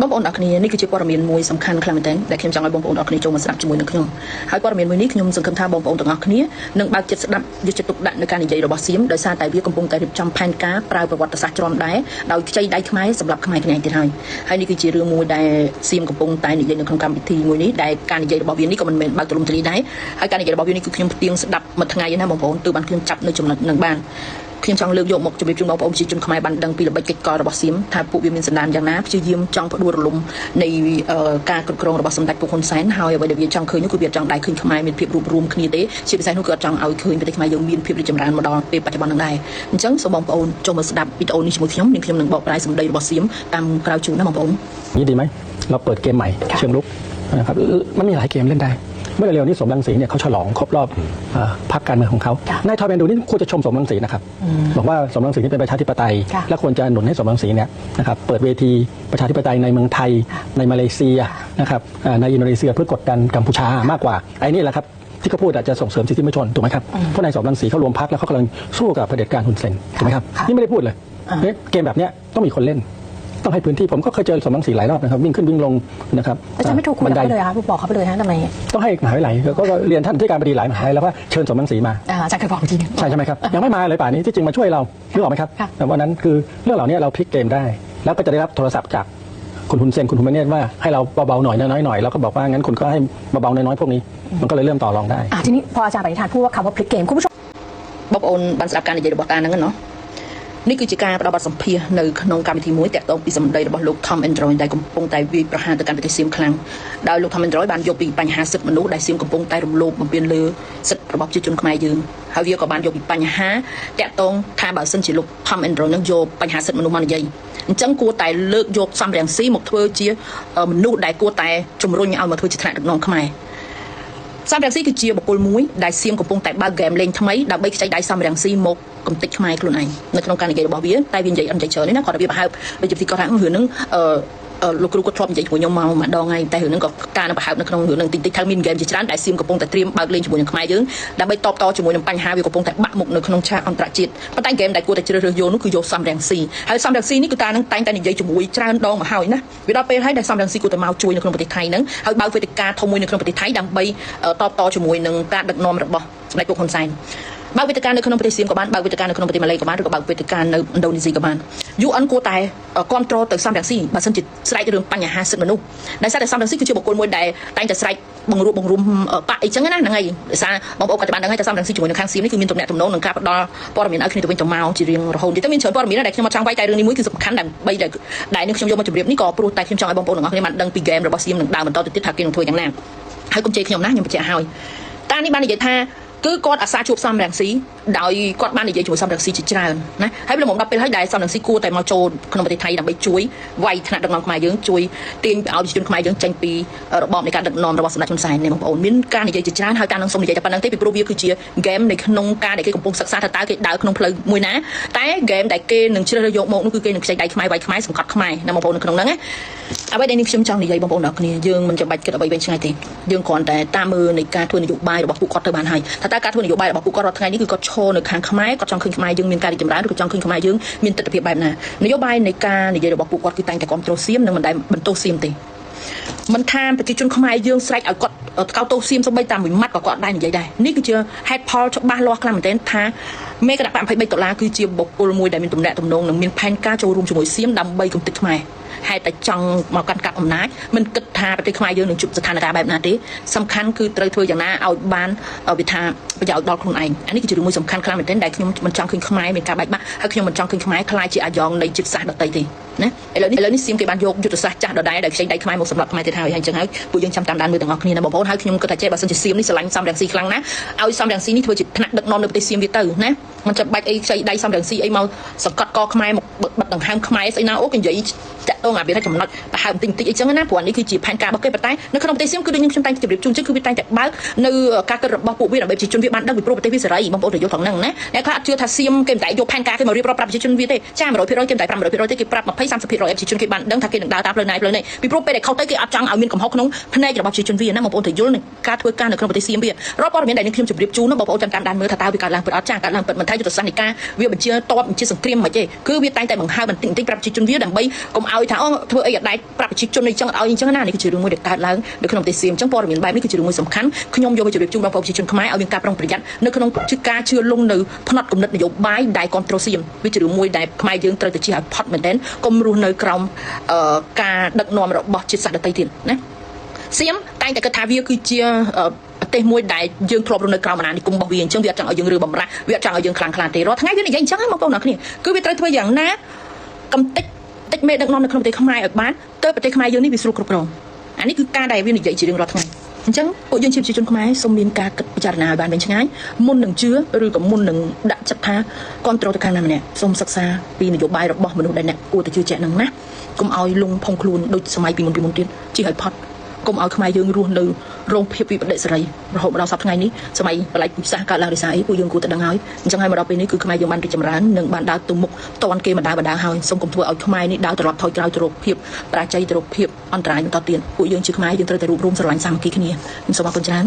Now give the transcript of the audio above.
បងប្អូនអរគ្នានេះគឺជាព័ត៌មានមួយសំខាន់ខ្លាំងមែនទែនដែលខ្ញុំចង់ឲ្យបងប្អូនអរគ្នាចូលមកស្ដាប់ជាមួយនឹងខ្ញុំហើយព័ត៌មានមួយនេះខ្ញុំសង្ឃឹមថាបងប្អូនទាំងអស់គ្នានឹងបើកចិត្តស្ដាប់យកចិត្តទុកដាក់នៅការនិយាយរបស់សៀមដោយសារតែវាកំពុងតែរៀបចំផែនការប្រើប្រវត្តិសាស្ត្រជ្រាំដែរដោយខ្ចីដៃខ្មែរសម្រាប់ខ្មែរគ្នាទៀតហើយនេះគឺជារឿងមួយដែលសៀមកំពុងតែនិយាយនៅក្នុងកម្មវិធីមួយនេះដែលការនិយាយរបស់វានេះក៏មិនមែនបើកទូលំទូលាយដែរហើយការនិយាយរបស់វានេះគឺខ្ញុំផ្ទៀងស្ដាប់មួយថ្ងៃណាបងប្អូនទើបបានខ្ញុំចាប់នៅចំណុចនឹងបានខ្ញុំចង់លើកយកមកជម្រាបជូនបងប្អូនប្រជាជនខ្មែរបានដឹងពីល្បិចកិច្ចការរបស់សៀមថាពួកវាមានសន្តានយ៉ាងណាព្យាយាមចង់ផ្ដួលរលំនៃការគ្រប់គ្រងរបស់សម្ដេចពួកហ៊ុនសែនហើយអ្វីដែលវាចង់ឃើញនោះគឺវាចង់ដៃឃើញខ្មែរមានភាពរួបរวมគ្នាទេជាពិសេសនោះគឺអត់ចង់ឲ្យឃើញប្រទេសខ្មែរយើងមានភាពរីកចម្រើនមកដល់ពេលបច្ចុប្បន្ននឹងដែរអញ្ចឹងសូមបងប្អូនចូលមកស្ដាប់វីដេអូនេះជាមួយខ្ញុំនិងខ្ញុំនឹងបកប្រែសម្ដីរបស់សៀមតាមក្រៅជូនណាបងប្អូនนี่ดีไหมเราเปิดเกมใหม่เชิงรุกนะครับมันมีหลายเกมเล่นได้เมื่อเร็วนี้สมรังสีเนี่ยเขาฉลองครบรอบพรรคการเมืองของเขานายทอยแมนดูนี่ควรจะชมสมรังสีนะครับบอกว่าสมรังสีนี่เป็นประชาธิปไตยและควรจะหนุนให้สมรังสีเนี่ยนะครับเปิดเวทีประชาธิปไตยในเมืองไทยในมาเลเซียนะครับในอินโดนีเซียเพื่อกดดันกัมพูชามากกว่าไอ้นี่แหละครับที่เขาพูดอาจจะส่งเสริมสิทธิมนุษยชนถูกไหมครับเพราะนายสมรังสีเขารวมพรรคแล้วเขากำลังสู้กับเผด็จการฮุนเซนถูกไหมครับนี่ไม่ได้พูดเลยเกมแบบนี้ต้องมีคนเล่นต้องให้พื้นที่ผมก็เคยเจอสมรังสีหลายรอบนะครับวิ่งขึ้นวิ่งลงนะครับอาจารย์ไม่ถูกคุยเลยครับบอกเขาไปเลยฮะทำไมต้องให้มหาวิทยาลัยก็เรียนท่านที่การบดีหลายมหาวิทยาลัยแล้วว่าเชิญสมรังสีมาอาจารย์เคยบอกจริงใช่ไหมครับยังไม่มาเลยป่านนี้ที่จริงมาช่วยเรานึกออกไหมครับแต่วันนั้นคือเรื่องเหล่านี้เราพลิกเกมได้แล้วก็จะได้รับโทรศัพท์จากคุณฮุนเซนคุณฮุนเมเนตว่าให้เราเบาๆหน่อยน้อยๆหน่อยแล้วก็บอกว่างั้นคุณก็ให้เบาๆน้อยๆพวกนี้มันก็เลยเริ่มต่อรองได้ทีนี้พออาจารย์ปฏิฐานพูดว่าคำว่าพลิกเกมคุณผู้ชมបងប្អូនបានស្ដាប់ការនិយាយរបស់តាហ្នឹងណានេះគឺជាការផ្ដល់បទសម្ភាសន៍នៅក្នុងកម្មវិធីមួយតាក់ទងពីសម្ដីរបស់លោក Tom Android ដែលកំពុងតែវាយប្រហារទៅកាន់ប្រទេសសៀមខ្លាំងដោយលោក Tom Android បានយកពីបញ្ហាសិទ្ធិមនុស្សដែលសៀមកំពុងតែរំលោភបំពានលើសិទ្ធិរបស់ប្រជាជនខ្មែរយើងហើយវាក៏បានយកពីបញ្ហាតាក់ទងថាបើសិនជាលោក Tom Android នឹងយកបញ្ហាសិទ្ធិមនុស្សមកនិយាយអញ្ចឹងគួរតែលើកយកសំរងស៊ីមកធ្វើជាមនុស្សដែលគួរតែជំរុញឲ្យមកធ្វើជាថ្នាក់ដឹកនាំខ្មែរសំរងស៊ីគឺជាបុគ្គលមួយដែលសៀមកំពុងតែបើកហ្គេមលេងថ្មីដើម្បីខ្ចីដៃសំរងស៊ីមកកំទេចខ្មែរខ្លួនឯងនៅក្នុងការនិយាយរបស់វាតែវានិយាយអត់និយាយច្រើនទេណាគាត់តែវាប្រហែលដូចជាគាត់ថារឿងហ្នឹងលោកគ្រូគាត់ធ្លាប់និយាយជាមួយខ្ញុំមកម្ដងហើយតែរឿងហ្នឹងក៏ការនឹងប្រហែលនៅក្នុងរឿងហ្នឹងតិចតិចថាមានហ្គេមជាច្រើនដែលសៀមកំពុងតែត្រៀមបើកលេងជាមួយនឹងខ្មែរយើងដើម្បីតបតជាមួយនឹងបញ្ហាវាកំពុងតែបាក់មុខនៅក្នុងឆាកអន្តរជាតិប៉ុន្តែហ្គេមដែលគួរតែជ្រើសរើសយកនោះគឺយកសំរងស៊ីហើយសំរងស៊ីនេះគឺតានឹងតែងតែនិយាយជាមួយច្រើនដងមកហើយណាវាដល់ពេលហើយដែលសំរងស៊ីគួរតែមកជួយនៅក្នុងប្រទេសថៃហ្នឹងហើយបើកវេទិកាធំមួយនៅក្នុងប្រទេសថៃដើម្បីតបតជាមួយនឹងការដឹកនាំរបស់សម្ដេចពួកហ៊ុនសែនបើកវេទិកានៅក្នុងប្រទេសសៀមក៏បានបើកវេទិកានៅក្នុងប្រទេសម៉ាឡេក៏បានឬក៏បើកវេទិកានៅឥណ្ឌូនេស៊ីក៏បាន UN គួរតែគ្រប់គ្រងទៅសំរងស៊ីបើសិនជាស្រែករឿងបញ្ហាសិទ្ធិមនុស្សដែលសារតែសំរងស៊ីគឺជាបុគ្គលមួយដែលតែងតែស្រែកបង្រួមបាក់អីចឹងណាហ្នឹងហើយដោយសារបងប្អូនក៏បានដឹងហើយថាសំរងស៊ីជាមួយនឹងខាងសៀមនេះគឺមានទំនាក់ទំនងនឹងការផ្ដល់ព័ត៌មានឲ្យគ្នាទៅវិញទៅមកជារៀងរហូតតែមានច្រើនព័ត៌មានដែលខ្ញុំអត់ចង់វាយតែរឿងនេះមួយគឺសំខាន់ដើម្បីដែលនេះខ្ញុំយកមកជម្រាបនេះក៏ព្រោះតែខ្ញុំចង់ឲ្យបងប្អូនទាំងអស់គ្នាបានដឹងពីហ្គេមរបស់សៀមនឹងដើរបន្តទៅទៀតថាគេនឹងធ្វើយ៉ាងណាហើយកុំជេរខ្ញុំណាខ្ញុំបញ្ជាក់ហើយតានេះបាននិយាយថាគឺគាត់អាសាជួបសំរងស៊ីដោយគាត់បាននិយាយជាមួយសំរងស៊ីជាច្រើនណាហើយព្រមដល់ពេលហើយដែលសំរងស៊ីគួរតែមកចូលក្នុងប្រទេសថៃដើម្បីជួយវាយថ្នាក់ដឹកនាំខ្មែរយើងជួយទាញឲ្យប្រជាជនខ្មែរយើងចេញពីរបបនៃការដឹកនាំរបស់សម្ដេចហ៊ុនសែននេះបងប្អូនមានការនិយាយជាច្រើនហើយការនឹងសូមនិយាយតែប៉ុណ្្នឹងទេពីព្រោះវាគឺជាហ្គេមនៅក្នុងការដែលគេកំពុងសិក្សាថាតើគេដើរក្នុងផ្លូវមួយណាតែហ្គេមដែលគេនឹងជ្រើសរើសយកមកនោះគឺគេនឹងខ្ចីដៃខ្មែរវាយខ្មែរសង្កត់ខ្មែរណាបងប្អូននៅក្នុងហ្នឹងណាអ្វីដែលនេះខ្ញុំចង់និយាយបងប្អូនទាំងគ្នាយើងមិនចាំបាច់គិតអ្វីវែងឆ្ងាយទេយើងគ្រាន់តែតាមមើលនៃការធ្វើនយោបាយរបស់ពួកគាត់ទៅបានហើយថាតើការធ្វើនយោបាយរបស់ពួកគាត់រាល់ថ្ងៃនេះគឺគាត់ឈរនៅខាងខ្មែរគាត់ចង់ឃើញខ្មែរយើងមានការរីកចម្រើនឬក៏ចង់ឃើញខ្មែរយើងមានទស្សនវិជ្ជាបែបណានយោបាយនៃការនិយាយរបស់ពួកគាត់គឺតែងតែគ្រប់គ្រងសៀមនិងមិនដែលបន្ទោសសៀមទេមិនថាប្រជាជនខ្មែរយើងស្រែកឲ្យគាត់កោតទោសសៀមសូម្បីតែមួយម៉ាត់ក៏គាត់ដែរនិយាយដែរនេះគឺជាហេតុផលច្បាស់លាស់ខ្លាំងមែនទែនថាមេគណៈបក$23គឺជាបុគ្គលមួយដែលមានទំនាក់ទំនងនិងមានផែនការចូលរួមជាមួយសៀមដើម្បីគំទេចខ្មែរហេតុតែចង់មកកាន់កាប់អំណាចមិនគិតថាប្រទេសខ្មែរយើងនឹងជួបស្ថានភាពបែបណាទេសំខាន់គឺត្រូវធ្វើយ៉ាងណាឲ្យបានវាថាប្រយោជន៍ដល់ខ្លួនឯងអានេះគឺជារឿងមួយសំខាន់ខ្លាំងមែនទែនដែលខ្ញុំមិនចង់ឃើញខ្មែរមានការបែកបាក់ហើយខ្ញុំមិនចង់ឃើញខ្មែរខ្លាចជាអាយ៉ងនៃជាតិសាសន៍ដទៃទេណាឥឡូវនេះសៀមគេបានយកយុទ្ធសាស្ត្រចាស់ដដែលដែលខ្ចីដៃខ្មែរមកសម្រាប់ខ្មែរទៀតហើយអញ្ចឹងហើយពួកយើងចាំតាមដានមើលទាំងអស់គ្នាណាបងប្អូនហើយខ្ញុំគិតថាចេះបើសិនជាសៀមនេះស្រឡាញ់សំរងស៊ីខ្លាំងណាស់ឲ្យសំរងស៊ីនេះធ្វើជាថ្នាក់ដឹកនាំនៅប្រទេសសៀមវាទៅណាមិនចាំបាច់អីខ្ចីដៃសំរងស៊ីអីមកសង្កត់កខ្មែរមកបិទដង្ហើមខ្មែរស្អីណាអូគេនិយាយតាក់ទងអាវាចំណុចប្រហែលបន្តិចអីចឹងណាព្រោះនេះគឺជាផែនការរបស់គេប៉ុន្តែនៅក្នុងប្រទេសសៀមគឺដូចខ្ញុំតែងជម្រាបជូនចឹងគឺវាតែងតែបើកនៅការគិតរបស់ពួកវាដើម្បីប្រជាជនវាបានដឹងពីព្រោះប្រទេសវាសេរីបងប្អូនទៅយល់ត្រង់ហ្នឹងណាអ្នកខ្លះអត់ជឿថាសៀមគេមិនតែយកផែនការគេមករៀបរាប់ប្រាប់ប្រជាជនវាទេចា 100% គេមិនតែ500%ទេគេប្រាប់20 30%ប្រជាជនគេបានដឹងថាគេនឹងដើរតាមផ្លូវណាផ្លូវនេះពីព្រោះពេលដែលខុសទៅគេអត់ចង់ឲ្យមានកំហុសក្នុងផ្នែករបស់ប្រជាជនវាណាបងប្អូនទៅយល់នឹងការធ្វើការនៅក្នុងប្រទេសសៀមវារដ្ឋព័ត៌មានដែលនឹងខ្ញុំជម្រាបជូនបងប្អូនចាំតាមដានមើលថាតើវាកើតឡើងពិតអត់ចាកើតឡើងពិតមិនថាយុទ្ធសាស្ត្រនៃការវាបញ្ជាតបបញ្ជាសង្គ្រាមមិនទេគឺវាតែងតែបង្ហើបបន្តិចបន្តិចប្រាប់ប្រជាជនវាដើម្បីកុំឲ្យថាអូធ្វើអីឲ្យដែរប្រាប់ប្រជាជនអីចឹងអត់ឲ្យអញ្ចឹងណានេះគឺជារឿងមួយដែលកើតឡើងនៅក្នុងប្រទេសសៀមអញ្ចឹងព័ត៌មានបែបនេះគឺជារឿងមួយសំខាន់ខ្ញុំយកមកជម្រាបជូនបងប្អូនប្រជាជនខ្មែរឲ្យមានការប្រុងប្រយ័ត្ននៅក្នុងការជឿលង់នៅផ្នត់គំនិតនយោបាយដែលគ្រប់គ្រងសៀមវាជារឿងមួយដែលខ្មែរយើងត្រូវតែជៀសឲ្យផុតមែនទែនកុំរស់នៅក្រោមការដឹកនាំរបស់ជាតិសាសន៍ដទៃទៀតណាសៀមតែងតែគិតថាវាគឺជាប្រទេសមួយដែលយើងធ្លាប់រស់នៅក្រោមអាណានិគមរបស់វាអញ្ចឹងវាអត់ចង់ឲ្យយើងរើបំរាស់វាអត់ចង់ឲ្យយើងខ្លាំងខ្លាទេរាល់ថ្ងៃវានិយាយអញ្ចឹងហ្នឹងបងប្អូនអ្នកគ្នាគឺវាត្រូវធ្វើយ៉ាងណាកំតិចមេដឹកនាំនៅក្នុងប្រទេសខ្មែរឲ្យបានទៅប្រទេសខ្មែរយើងនេះវាស្រួលគ្រប់គ្រងអានេះគឺការដែលវានិយាយជារៀងរាល់ថ្ងៃអញ្ចឹងពួកយើងជាប្រជាជនខ្មែរសូមមានការគិតពិចារណាឲ្យបានវែងឆ្ងាយមុននឹងជឿឬក៏មុននឹងដាក់ចិត្តថាគ្រប់គ្រងទៅខាងណាម្នាក់សូមសិក្សាពីនយោបាយរបស់មនុស្សដែលអ្នកគួរតែជឿជាក់នឹងណាកុំឲ្យលងផុងខ្លួនដូចសម័យពីមុនទៀតជិះឲ្យផុតកុំឲ្យខ្មែរយើងរស់នៅរងភាពវិបត្តិសេរីរហូតដល់សប្តាហ៍ថ្ងៃនេះសម័យបល្ល័ង្កពិសាកើតឡើងដោយសារអីពួកយើងគួរតែដឹងហើយអញ្ចឹងហើយមកដល់ពេលនេះគឺខ្មែរយើងបានរីកចម្រើននិងបានដើរទៅមុខតន់គេបណ្ដាហើយសូមកុំធ្វើឲ្យខ្មែរនេះដើរត្រឡប់ថយក្រោយទៅរកភាពបរាជ័យទៅរកភាពអន្តរាយបន្តទៀតពួកយើងជាខ្មែរយើងត្រូវតែរួបរวมស្រឡាញ់សាមគ្គីគ្នាខ្ញុំសូមអរគុណច្រើន